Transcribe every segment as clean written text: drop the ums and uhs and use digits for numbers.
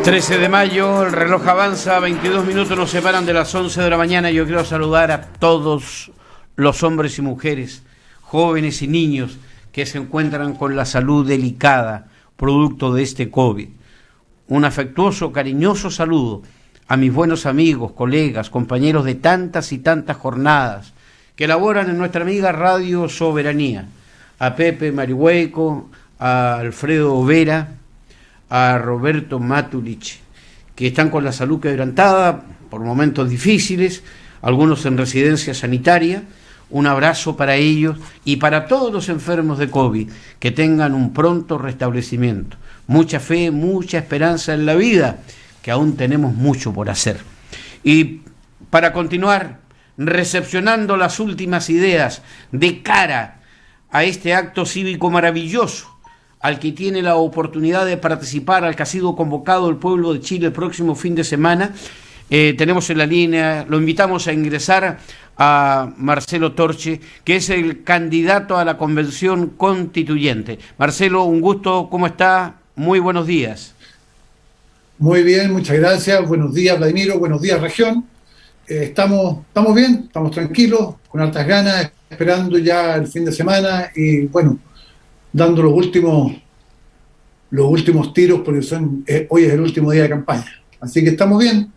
13 de mayo, el reloj avanza, 22 minutos nos separan de las 11 de la mañana. Yo quiero saludar a todos los hombres y mujeres, jóvenes y niños que se encuentran con la salud delicada, producto de este COVID. Un afectuoso, cariñoso saludo a mis buenos amigos, colegas, compañeros de tantas y tantas jornadas que laboran en nuestra amiga Radio Soberanía, a Pepe Marihueco, a Alfredo Vera, a Roberto Matulich, que están con la salud quebrantada por momentos difíciles, algunos en residencia sanitaria. Un abrazo para ellos y para todos los enfermos de COVID, que tengan un pronto restablecimiento. Mucha fe, mucha esperanza en la vida, que aún tenemos mucho por hacer. Y para continuar recepcionando las últimas ideas de cara a este acto cívico maravilloso, al que tiene la oportunidad de participar, al que ha sido convocado el pueblo de Chile el próximo fin de semana, tenemos en la línea, lo invitamos a ingresar a Marcelo Torchi, que es el candidato a la Convención Constituyente. Marcelo, un gusto, ¿cómo está? Muy buenos días. Muy bien, muchas gracias. Buenos días, Vladimiro. Buenos días, región. Estamos bien, estamos tranquilos, con hartas ganas, esperando ya el fin de semana y, bueno, dando los últimos tiros, porque hoy es el último día de campaña. Así que estamos bien.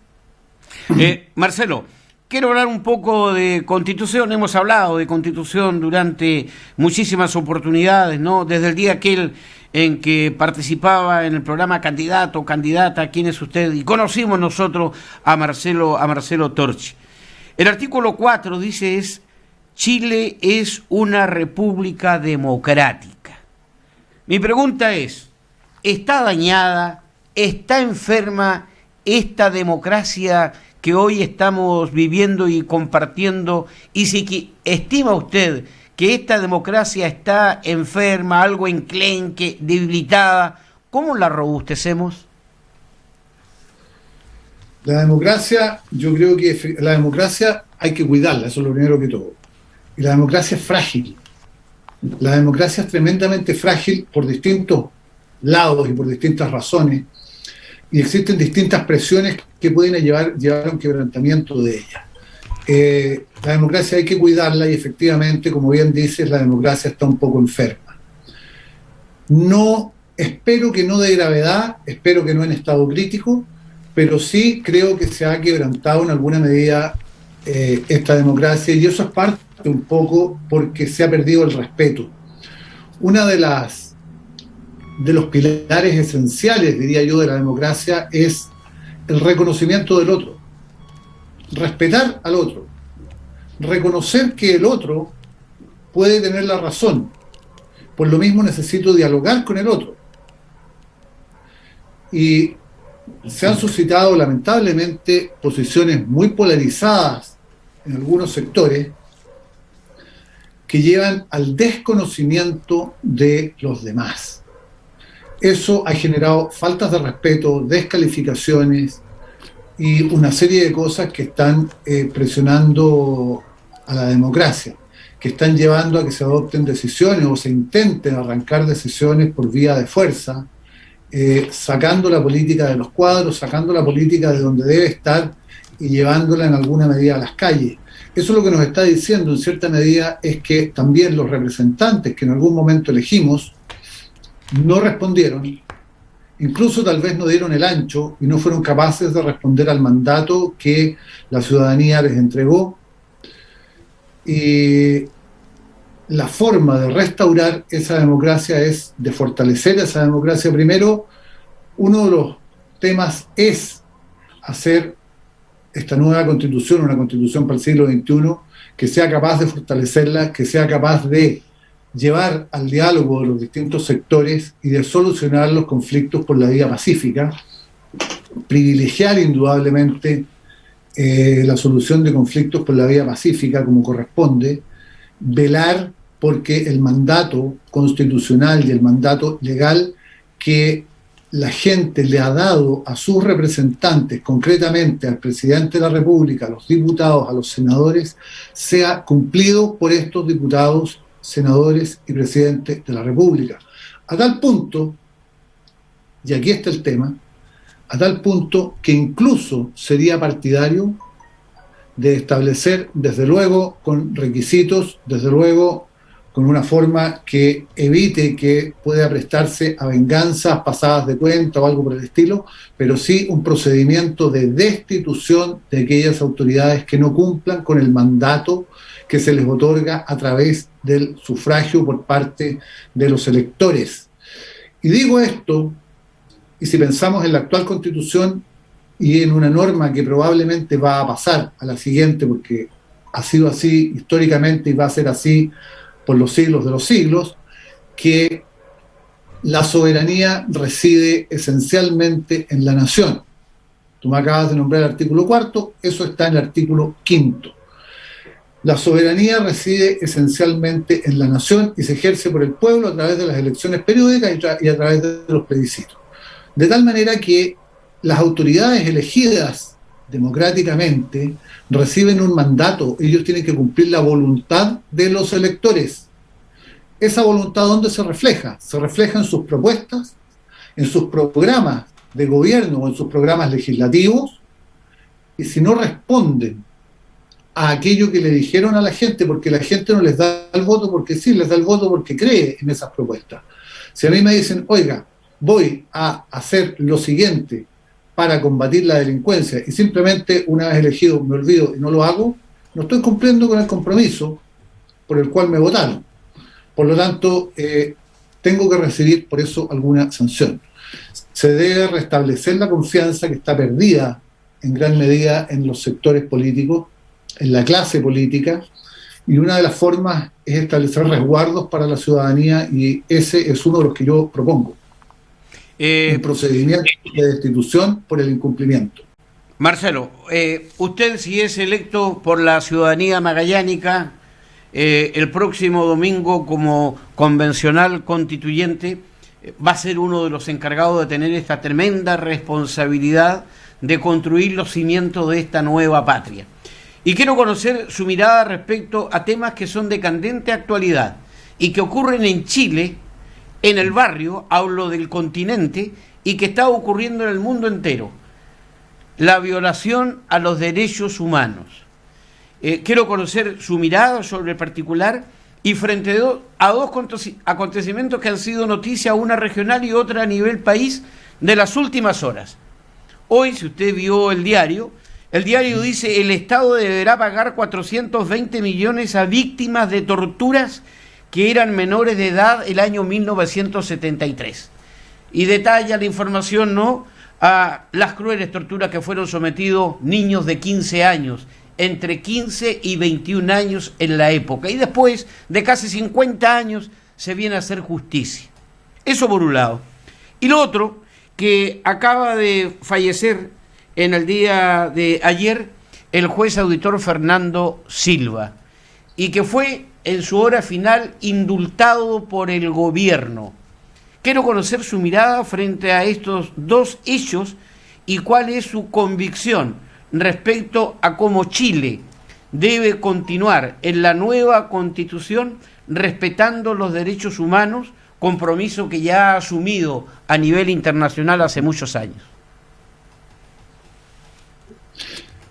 Marcelo, quiero hablar un poco de Constitución. Hemos hablado de Constitución durante muchísimas oportunidades, ¿no? Desde el día aquel en que participaba en el programa Candidato o Candidata, ¿quién es usted? Y conocimos nosotros a Marcelo Torchi. El artículo 4 dice Chile es una república democrática. Mi pregunta es, ¿está dañada, está enferma esta democracia que hoy estamos viviendo y compartiendo? Y si estima usted que esta democracia está enferma, algo enclenque, debilitada, ¿cómo la robustecemos? La democracia, yo creo que la democracia hay que cuidarla, eso es lo primero que todo. Y la democracia es frágil. La democracia es tremendamente frágil por distintos lados y por distintas razones. Y existen distintas presiones que pueden llevar a un quebrantamiento de ella. La democracia hay que cuidarla y efectivamente, como bien dices, la democracia está un poco enferma. No, espero que no de gravedad, espero que no en estado crítico, pero sí creo que se ha quebrantado en alguna medida esta democracia, y eso es parte un poco porque se ha perdido el respeto. Una de los pilares esenciales, diría yo, de la democracia es el reconocimiento del otro, respetar al otro, reconocer que el otro puede tener la razón. Por lo mismo necesito dialogar con el otro. Y se han suscitado lamentablemente posiciones muy polarizadas en algunos sectores que llevan al desconocimiento de los demás. Eso ha generado faltas de respeto, descalificaciones y una serie de cosas que están presionando a la democracia, que están llevando a que se adopten decisiones o se intenten arrancar decisiones por vía de fuerza, sacando la política de los cuadros, sacando la política de donde debe estar y llevándola en alguna medida a las calles. Eso lo que nos está diciendo en cierta medida es que también los representantes que en algún momento elegimos no respondieron, incluso tal vez no dieron el ancho y no fueron capaces de responder al mandato que la ciudadanía les entregó. Y la forma de restaurar esa democracia es de fortalecer esa democracia. Primero, uno de los temas es hacer esta nueva constitución, una constitución para el siglo XXI, que sea capaz de fortalecerla, que sea capaz de llevar al diálogo de los distintos sectores y de solucionar los conflictos por la vía pacífica, privilegiar indudablemente la solución de conflictos por la vía pacífica como corresponde, velar porque el mandato constitucional y el mandato legal que la gente le ha dado a sus representantes, concretamente al presidente de la República, a los diputados, a los senadores, sea cumplido por estos diputados, senadores y presidentes de la República. A tal punto, y aquí está el tema, a tal punto que incluso sería partidario de establecer, desde luego, con requisitos, desde luego, con una forma que evite que pueda prestarse a venganzas pasadas de cuenta o algo por el estilo, pero sí un procedimiento de destitución de aquellas autoridades que no cumplan con el mandato que se les otorga a través del sufragio por parte de los electores. Y digo esto, y si pensamos en la actual Constitución y en una norma que probablemente va a pasar a la siguiente, porque ha sido así históricamente y va a ser así por los siglos de los siglos, que la soberanía reside esencialmente en la nación. Tú me acabas de nombrar el artículo 4, eso está en el artículo 5. La soberanía reside esencialmente en la nación y se ejerce por el pueblo a través de las elecciones periódicas y a través de los plebiscitos. De tal manera que las autoridades elegidas democráticamente reciben un mandato, ellos tienen que cumplir la voluntad de los electores. ¿Esa voluntad dónde se refleja? Se refleja en sus propuestas, en sus programas de gobierno o en sus programas legislativos, y si no responden a aquello que le dijeron a la gente, porque la gente no les da el voto porque sí, les da el voto porque cree en esas propuestas. Si a mí me dicen, oiga, voy a hacer lo siguiente para combatir la delincuencia y simplemente una vez elegido me olvido y no lo hago, no estoy cumpliendo con el compromiso por el cual me votaron. Por lo tanto, tengo que recibir por eso alguna sanción. Se debe restablecer la confianza que está perdida en gran medida en los sectores políticos, en la clase política, y una de las formas es establecer resguardos para la ciudadanía, y ese es uno de los que yo propongo. Un procedimiento de destitución por el incumplimiento. Marcelo, usted, si es electo por la ciudadanía magallánica el próximo domingo como convencional constituyente, va a ser uno de los encargados de tener esta tremenda responsabilidad de construir los cimientos de esta nueva patria. Y quiero conocer su mirada respecto a temas que son de candente actualidad y que ocurren en Chile, en el barrio, hablo del continente, y que está ocurriendo en el mundo entero. La violación a los derechos humanos. Quiero conocer su mirada sobre el particular y frente a dos acontecimientos que han sido noticia, una regional y otra a nivel país, de las últimas horas. Hoy, si usted vio el diario dice: el Estado deberá pagar 420 millones a víctimas de torturas que eran menores de edad el año 1973. Y detalla la información, ¿no?, a las crueles torturas que fueron sometidos niños de 15 años, entre 15 y 21 años en la época. Y después de casi 50 años se viene a hacer justicia. Eso por un lado. Y lo otro, que acaba de fallecer en el día de ayer el juez auditor Fernando Silva, y que fue en su hora final indultado por el gobierno. Quiero conocer su mirada frente a estos dos hechos y cuál es su convicción respecto a cómo Chile debe continuar en la nueva Constitución respetando los derechos humanos, compromiso que ya ha asumido a nivel internacional hace muchos años.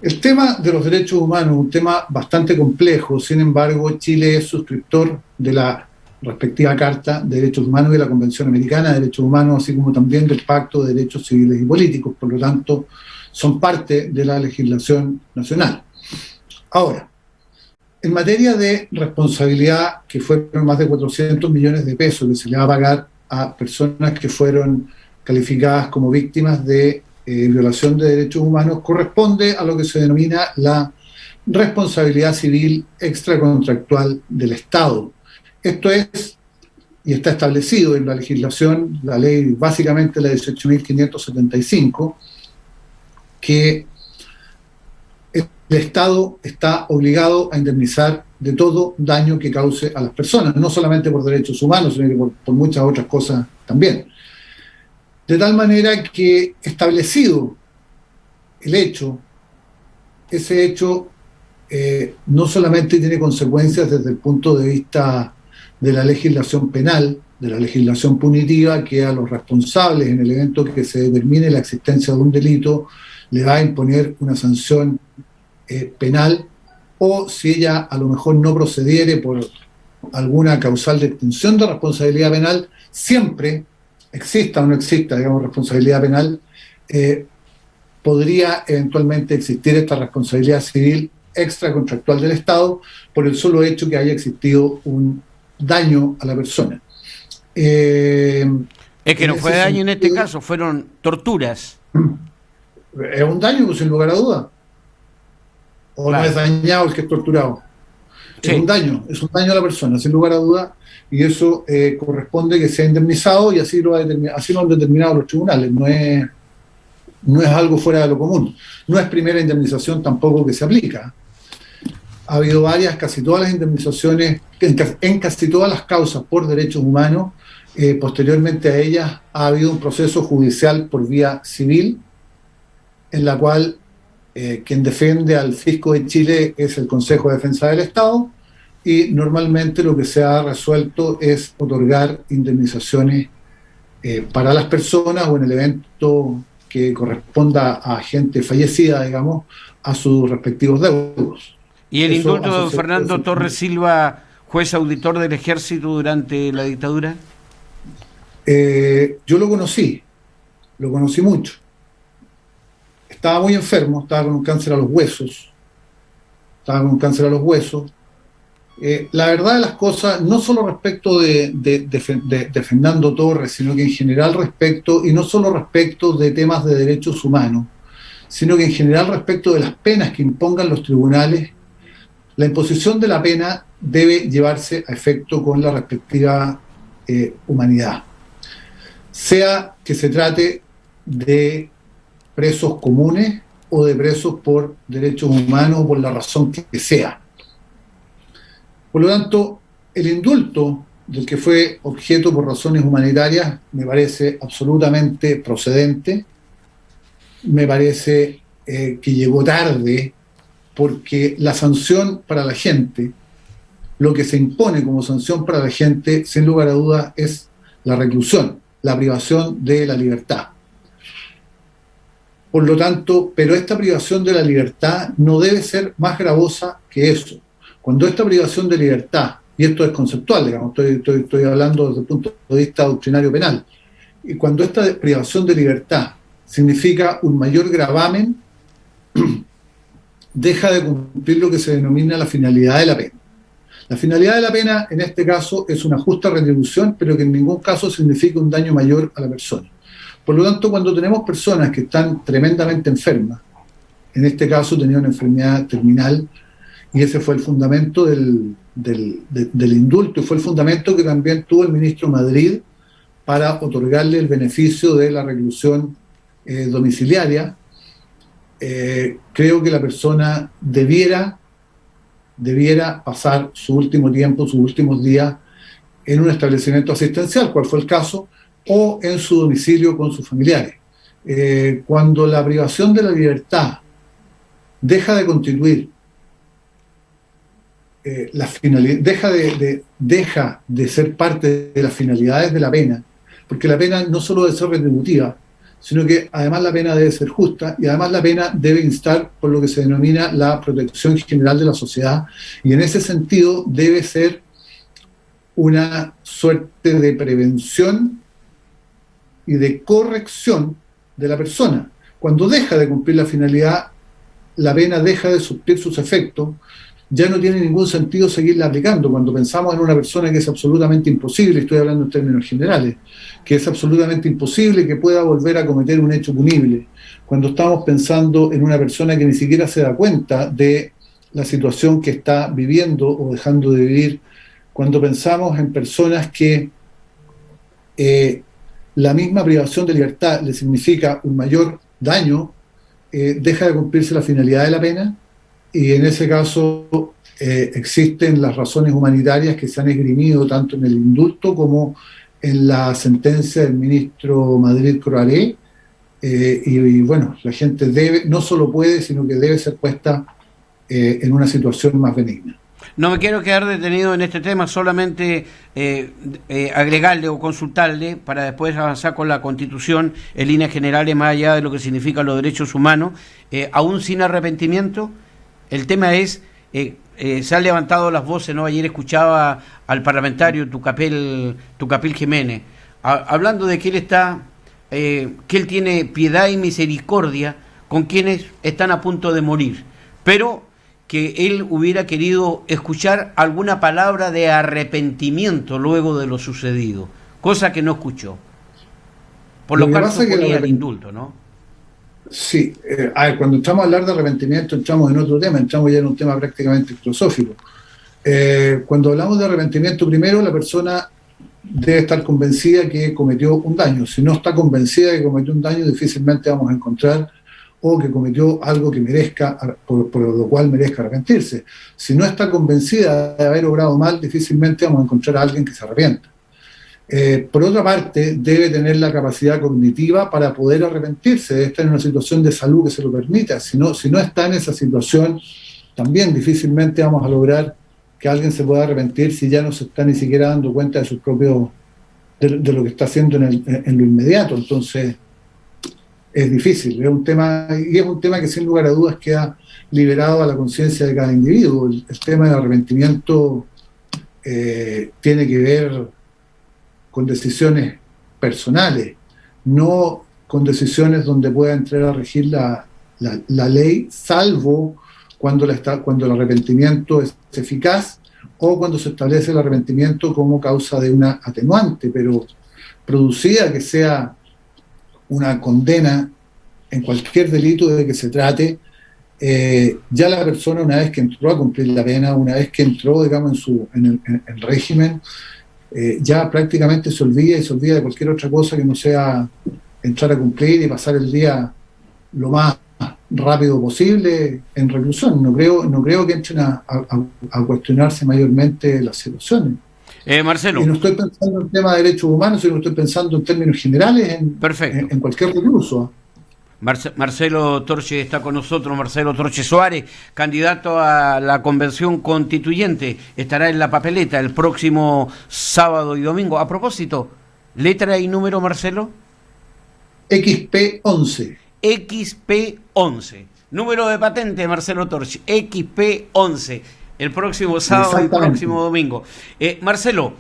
El tema de los derechos humanos es un tema bastante complejo. Sin embargo, Chile es suscriptor de la respectiva Carta de Derechos Humanos y de la Convención Americana de Derechos Humanos, así como también del Pacto de Derechos Civiles y Políticos. Por lo tanto, son parte de la legislación nacional. Ahora, en materia de responsabilidad, que fueron más de 400 millones de pesos que se le va a pagar a personas que fueron calificadas como víctimas de violación de derechos humanos, corresponde a lo que se denomina la responsabilidad civil extracontractual del Estado. Esto es, y está establecido en la legislación, la ley, básicamente la 18.575, que el Estado está obligado a indemnizar de todo daño que cause a las personas, no solamente por derechos humanos, sino que por muchas otras cosas también. De tal manera que establecido el hecho, ese hecho no solamente tiene consecuencias desde el punto de vista de la legislación penal, de la legislación punitiva, que a los responsables en el evento que se determine la existencia de un delito le va a imponer una sanción penal, o si ella a lo mejor no procediere por alguna causal de extinción de responsabilidad penal, siempre, exista o no exista, digamos, responsabilidad penal, podría eventualmente existir esta responsabilidad civil extracontractual del Estado por el solo hecho que haya existido un daño a la persona. Es que no fue daño en este caso, fueron torturas. Es un daño, pues, sin lugar a duda. O claro, no es dañado el que es torturado. Sí. Es un daño a la persona, sin lugar a duda, y eso corresponde que sea indemnizado, y así lo han determinado los tribunales. No es algo fuera de lo común. No es primera indemnización tampoco que se aplica. Ha habido varias, casi todas las indemnizaciones, en casi todas las causas por derechos humanos, posteriormente a ellas ha habido un proceso judicial por vía civil, en la cual quien defiende al fisco de Chile es el Consejo de Defensa del Estado, y normalmente lo que se ha resuelto es otorgar indemnizaciones para las personas, o en el evento que corresponda a gente fallecida, digamos, a sus respectivos deudos. ¿Y el indulto de Fernando Torres Silva, juez auditor del Ejército durante la dictadura? Yo lo conocí mucho. Estaba muy enfermo, estaba con un cáncer a los huesos. La verdad de las cosas, no solo respecto de Fernando Torres, sino que en general respecto, y no solo respecto de temas de derechos humanos, sino que en general respecto de las penas que impongan los tribunales, la imposición de la pena debe llevarse a efecto con la respectiva humanidad. Sea que se trate de presos comunes o de presos por derechos humanos o por la razón que sea. Por lo tanto, el indulto del que fue objeto por razones humanitarias me parece absolutamente procedente, me parece que llegó tarde, porque la sanción para la gente, lo que se impone como sanción para la gente, sin lugar a dudas, es la reclusión, la privación de la libertad. Por lo tanto, pero esta privación de la libertad no debe ser más gravosa que eso. Cuando esta privación de libertad, y esto es conceptual, digamos, estoy hablando desde el punto de vista doctrinario penal, y cuando esta privación de libertad significa un mayor gravamen, deja de cumplir lo que se denomina la finalidad de la pena. La finalidad de la pena, en este caso, es una justa retribución, pero que en ningún caso significa un daño mayor a la persona. Por lo tanto, cuando tenemos personas que están tremendamente enfermas, en este caso tenía una enfermedad terminal, y ese fue el fundamento del indulto, y fue el fundamento que también tuvo el ministro Madrid para otorgarle el beneficio de la reclusión domiciliaria. Creo que la persona debiera pasar su último tiempo, sus últimos días, en un establecimiento asistencial, cual fue el caso, o en su domicilio con sus familiares. Cuando la privación de la libertad deja de constituir la finalidad, deja de ser parte de las finalidades de la pena, porque la pena no solo debe ser retributiva, sino que además la pena debe ser justa, y además la pena debe instar por lo que se denomina la protección general de la sociedad, y en ese sentido debe ser una suerte de prevención y de corrección de la persona. Cuando deja de cumplir la finalidad, la pena deja de surtir sus efectos, ya no tiene ningún sentido seguirla aplicando. Cuando pensamos en una persona que es absolutamente imposible, estoy hablando en términos generales, que es absolutamente imposible que pueda volver a cometer un hecho punible, cuando estamos pensando en una persona que ni siquiera se da cuenta de la situación que está viviendo o dejando de vivir, cuando pensamos en personas que la misma privación de libertad le significa un mayor daño, deja de cumplirse la finalidad de la pena, y en ese caso existen las razones humanitarias que se han esgrimido tanto en el indulto como en la sentencia del ministro Madrid Croaré, y bueno, la gente debe, no solo puede, sino que debe ser puesta en una situación más benigna. No me quiero quedar detenido en este tema, solamente agregarle o consultarle para después avanzar con la Constitución en líneas generales, más allá de lo que significan los derechos humanos, aún sin arrepentimiento. El tema es, se han levantado las voces, ¿no? Ayer escuchaba al parlamentario Tucapel Jiménez, hablando de que él está, que él tiene piedad y misericordia con quienes están a punto de morir, pero que él hubiera querido escuchar alguna palabra de arrepentimiento luego de lo sucedido, cosa que no escuchó. Por lo cual suponía el indulto, ¿no? Sí, a ver, cuando entramos a hablar de arrepentimiento entramos en otro tema, entramos ya en un tema prácticamente filosófico. Cuando hablamos de arrepentimiento, primero la persona debe estar convencida que cometió un daño. Si no está convencida de que cometió un daño, difícilmente vamos a encontrar o que cometió algo que merezca, por lo cual merezca arrepentirse. Si no está convencida de haber obrado mal, difícilmente vamos a encontrar a alguien que se arrepienta. Por otra parte, debe tener la capacidad cognitiva para poder arrepentirse, debe estar en una situación de salud que se lo permita. Si no está en esa situación, también difícilmente vamos a lograr que alguien se pueda arrepentir si ya no se está ni siquiera dando cuenta de sus propios, de lo que está haciendo en lo inmediato. Entonces, es difícil, es un tema que sin lugar a dudas queda liberado a la conciencia de cada individuo. El tema del arrepentimiento tiene que ver con decisiones personales, no con decisiones donde pueda entrar a regir la ley, salvo cuando el arrepentimiento es eficaz o cuando se establece el arrepentimiento como causa de una atenuante, pero producida que sea una condena en cualquier delito de que se trate, ya la persona, una vez que entró a cumplir la pena, una vez que entró, digamos, en el régimen, ya prácticamente se olvida de cualquier otra cosa que no sea entrar a cumplir y pasar el día lo más rápido posible en reclusión. No creo que entren a cuestionarse mayormente las situaciones. Marcelo. Y no estoy pensando en temas de derechos humanos, sino estoy pensando en términos generales en cualquier recluso. Marcelo Torche está con nosotros, Marcelo Torche Suárez, candidato a la Convención Constituyente, estará en la papeleta el próximo sábado y domingo. A propósito, letra y número, Marcelo. XP11. XP11. Número de patente, Marcelo Torche, XP11. El próximo sábado y el próximo domingo. Marcelo,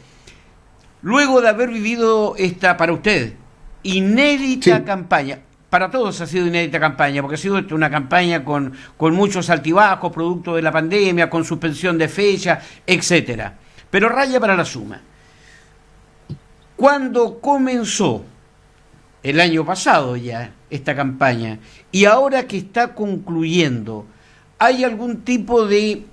luego de haber vivido esta, para usted, inédita campaña, para todos ha sido inédita campaña, porque ha sido una campaña con muchos altibajos, producto de la pandemia, con suspensión de fecha, etcétera. Pero raya para la suma. Cuando comenzó el año pasado ya esta campaña, y ahora que está concluyendo, ¿hay algún tipo de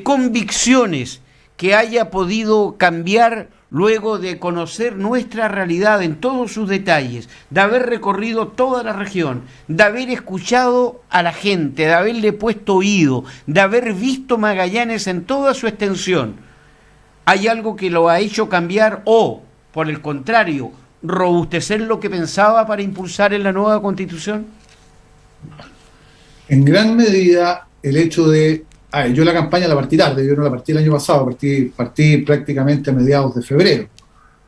convicciones que haya podido cambiar luego de conocer nuestra realidad en todos sus detalles, de haber recorrido toda la región, de haber escuchado a la gente, de haberle puesto oído, de haber visto Magallanes en toda su extensión? ¿Hay algo que lo ha hecho cambiar o, por el contrario, robustecer lo que pensaba para impulsar en la nueva Constitución? En gran medida el hecho de... yo la campaña la partí tarde, yo no la partí el año pasado, partí prácticamente a mediados de febrero.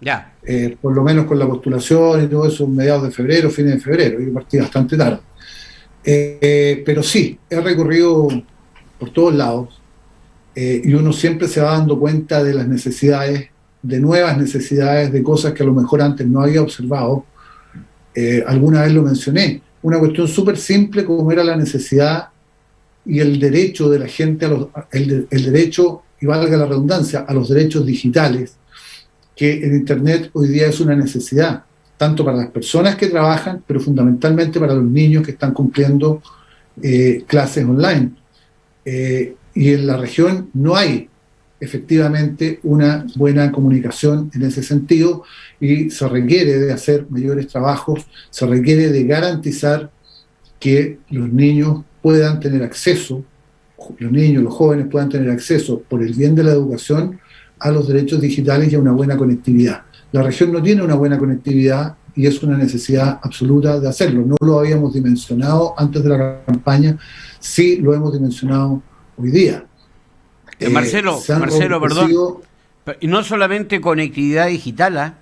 Ya. Por lo menos con la postulación y todo eso, mediados de febrero, fines de febrero, yo partí bastante tarde. Pero sí, he recorrido por todos lados, y uno siempre se va dando cuenta de las necesidades, de nuevas necesidades, de cosas que a lo mejor antes no había observado. Alguna vez lo mencioné, una cuestión súper simple como era la necesidad y el derecho de la gente, el derecho, y valga la redundancia, a los derechos digitales, que el Internet hoy día es una necesidad, tanto para las personas que trabajan, pero fundamentalmente para los niños que están cumpliendo clases online. Y en la región no hay efectivamente una buena comunicación en ese sentido, y se requiere de hacer mayores trabajos, se requiere de garantizar que los niños puedan tener acceso, los niños, los jóvenes puedan tener acceso por el bien de la educación a los derechos digitales y a una buena conectividad. La región no tiene una buena conectividad y es una necesidad absoluta de hacerlo. No lo habíamos dimensionado antes de la campaña, sí lo hemos dimensionado hoy día. Marcelo, perdón, y no solamente conectividad digital, ¿eh?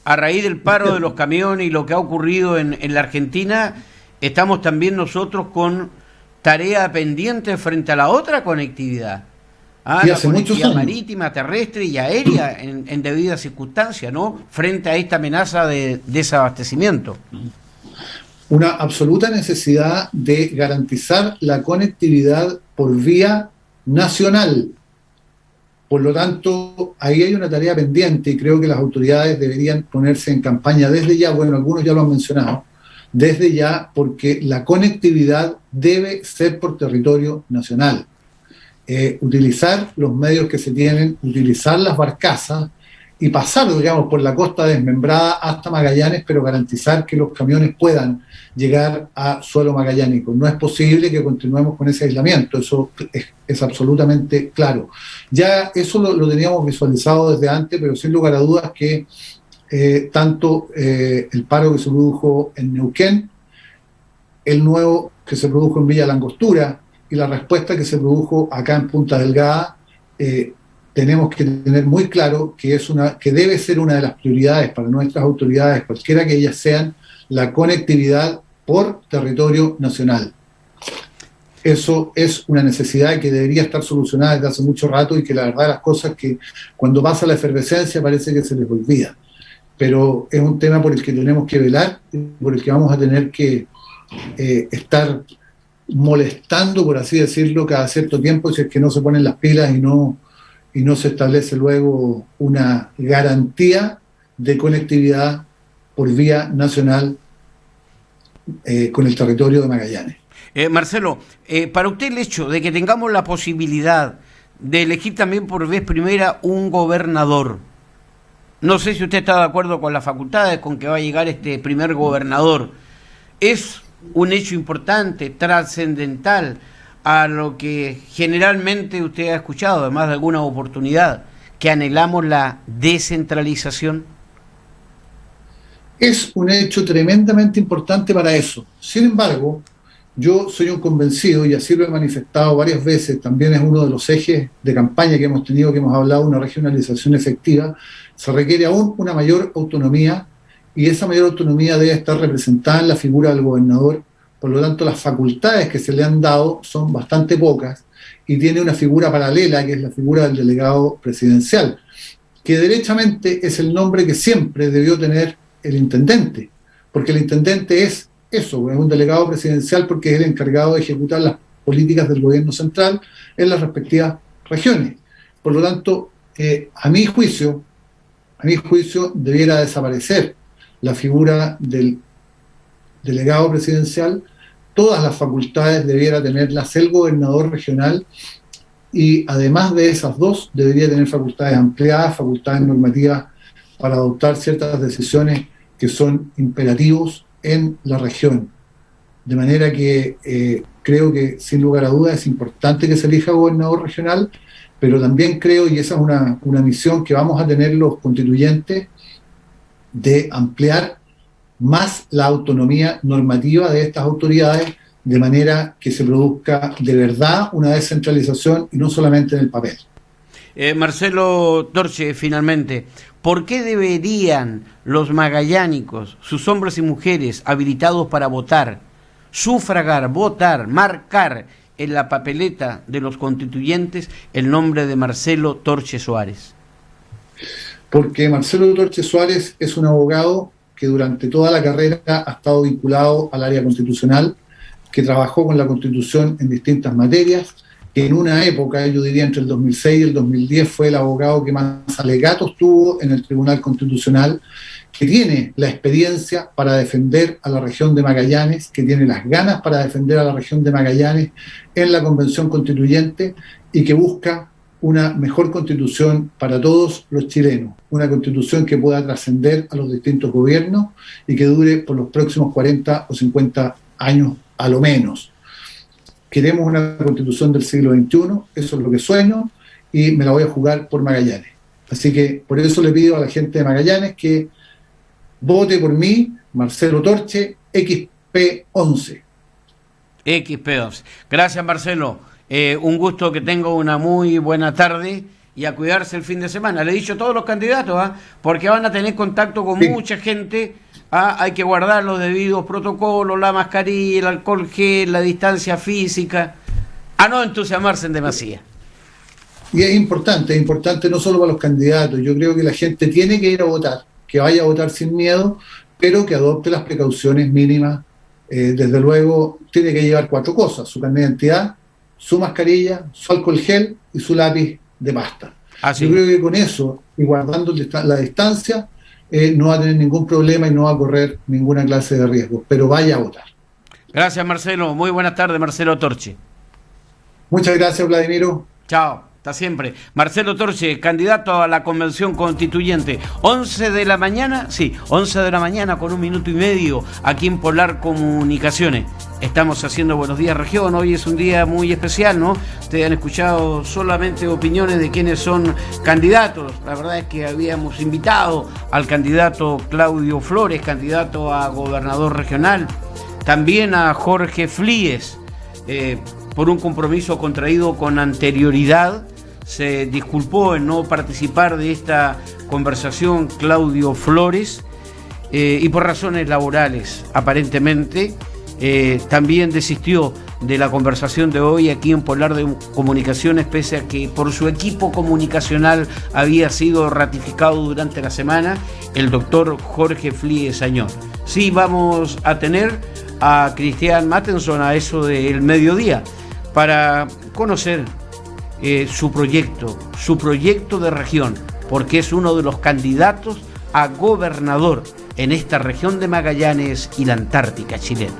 A raíz del paro de los camiones y lo que ha ocurrido en la Argentina, estamos también nosotros con tarea pendiente frente a la otra conectividad. La conectividad marítima, terrestre y aérea en debidas circunstancias, ¿no? Frente a esta amenaza de desabastecimiento. Una absoluta necesidad de garantizar la conectividad por vía nacional. Por lo tanto, ahí hay una tarea pendiente y creo que las autoridades deberían ponerse en campaña desde ya, bueno, algunos ya lo han mencionado, desde ya, porque la conectividad debe ser por territorio nacional. Utilizar los medios que se tienen, utilizar las barcazas y pasar, digamos, por la costa desmembrada hasta Magallanes, pero garantizar que los camiones puedan llegar a suelo magallánico. No es posible que continuemos con ese aislamiento, eso es absolutamente claro. Ya eso lo teníamos visualizado desde antes, pero sin lugar a dudas que tanto el paro que se produjo en Neuquén, el nuevo que se produjo en Villa Langostura y la respuesta que se produjo acá en Punta Delgada, tenemos que tener muy claro que debe ser una de las prioridades para nuestras autoridades, cualquiera que ellas sean, la conectividad por territorio nacional. Eso es una necesidad que debería estar solucionada desde hace mucho rato y que la verdad las cosas que cuando pasa la efervescencia parece que se les olvida. Pero es un tema por el que tenemos que velar y por el que vamos a tener que estar molestando, por así decirlo, cada cierto tiempo si es que no se ponen las pilas y no se establece luego una garantía de conectividad por vía nacional con el territorio de Magallanes. Marcelo, para usted el hecho de que tengamos la posibilidad de elegir también por vez primera un gobernador, no sé si usted está de acuerdo con las facultades, con que va a llegar este primer gobernador, es un hecho importante, trascendental, a lo que generalmente usted ha escuchado, además de alguna oportunidad, que anhelamos la descentralización. Es un hecho tremendamente importante para eso. Sin embargo, yo soy un convencido, y así lo he manifestado varias veces, también es uno de los ejes de campaña que hemos tenido, que hemos hablado, una regionalización efectiva, se requiere aún una mayor autonomía, y esa mayor autonomía debe estar representada en la figura del gobernador. Por lo tanto, las facultades que se le han dado son bastante pocas y tiene una figura paralela, que es la figura del delegado presidencial, que derechamente es el nombre que siempre debió tener el intendente, porque el intendente es eso, es un delegado presidencial porque es el encargado de ejecutar las políticas del gobierno central en las respectivas regiones. Por lo tanto, a mi juicio, debiera desaparecer la figura del delegado presidencial, todas las facultades debiera tenerlas el gobernador regional y además de esas dos debería tener facultades ampliadas, facultades normativas para adoptar ciertas decisiones que son imperativos en la región. De manera que creo que sin lugar a dudas es importante que se elija gobernador regional, pero también creo, y esa es una misión que vamos a tener los constituyentes, de ampliar más la autonomía normativa de estas autoridades, de manera que se produzca de verdad una descentralización y no solamente en el papel. Marcelo Torche, finalmente, ¿por qué deberían los magallánicos, sus hombres y mujeres habilitados para votar, sufragar, votar, marcar en la papeleta de los constituyentes el nombre de Marcelo Torche Suárez? Porque Marcelo Torche Suárez es un abogado que durante toda la carrera ha estado vinculado al área constitucional, que trabajó con la Constitución en distintas materias, que en una época, yo diría entre el 2006 y el 2010, fue el abogado que más alegatos tuvo en el Tribunal Constitucional, que tiene la experiencia para defender a la región de Magallanes, que tiene las ganas para defender a la región de Magallanes en la Convención Constituyente y que busca una mejor constitución para todos los chilenos, una constitución que pueda trascender a los distintos gobiernos y que dure por los próximos 40 o 50 años a lo menos. Queremos una constitución del siglo XXI, eso es lo que sueño y me la voy a jugar por Magallanes. Así que por eso le pido a la gente de Magallanes que vote por mí, Marcelo Torche, XP11. XP11. Gracias, Marcelo. Un gusto, que tenga una muy buena tarde y a cuidarse el fin de semana. Le he dicho a todos los candidatos, porque van a tener contacto con mucha gente. Hay que guardar los debidos protocolos, la mascarilla, el alcohol gel, la distancia física, a no entusiasmarse en demasía. Y es importante no solo para los candidatos. Yo creo que la gente tiene que ir a votar, que vaya a votar sin miedo, pero que adopte las precauciones mínimas. Desde luego tiene que llevar 4 cosas: su carnet de identidad, su mascarilla, su alcohol gel y su lápiz de pasta. Yo creo que con eso, y guardando la distancia, no va a tener ningún problema y no va a correr ninguna clase de riesgo, pero vaya a votar. Gracias, Marcelo. Muy buenas tardes, Marcelo Torche. Muchas gracias, Vladimiro. Chao. Hasta siempre. Marcelo Torche, candidato a la Convención Constituyente. 11 de la mañana, sí, 11 de la mañana con 1 minuto y medio aquí en Polar Comunicaciones. Estamos haciendo Buenos Días Región. Hoy es un día muy especial, ¿no? Ustedes han escuchado solamente opiniones de quienes son candidatos. La verdad es que habíamos invitado al candidato Claudio Flores, candidato a gobernador regional. También a Jorge Flies, por un compromiso contraído con anterioridad. Se disculpó en no participar de esta conversación Claudio Flores, y por razones laborales, aparentemente. También desistió de la conversación de hoy aquí en Polar de Comunicaciones, pese a que por su equipo comunicacional había sido ratificado durante la semana el doctor Jorge Flies Añón. Sí, vamos a tener a Cristian Mattenson a eso del mediodía para conocer su proyecto de región, porque es uno de los candidatos a gobernador en esta región de Magallanes y la Antártica chilena.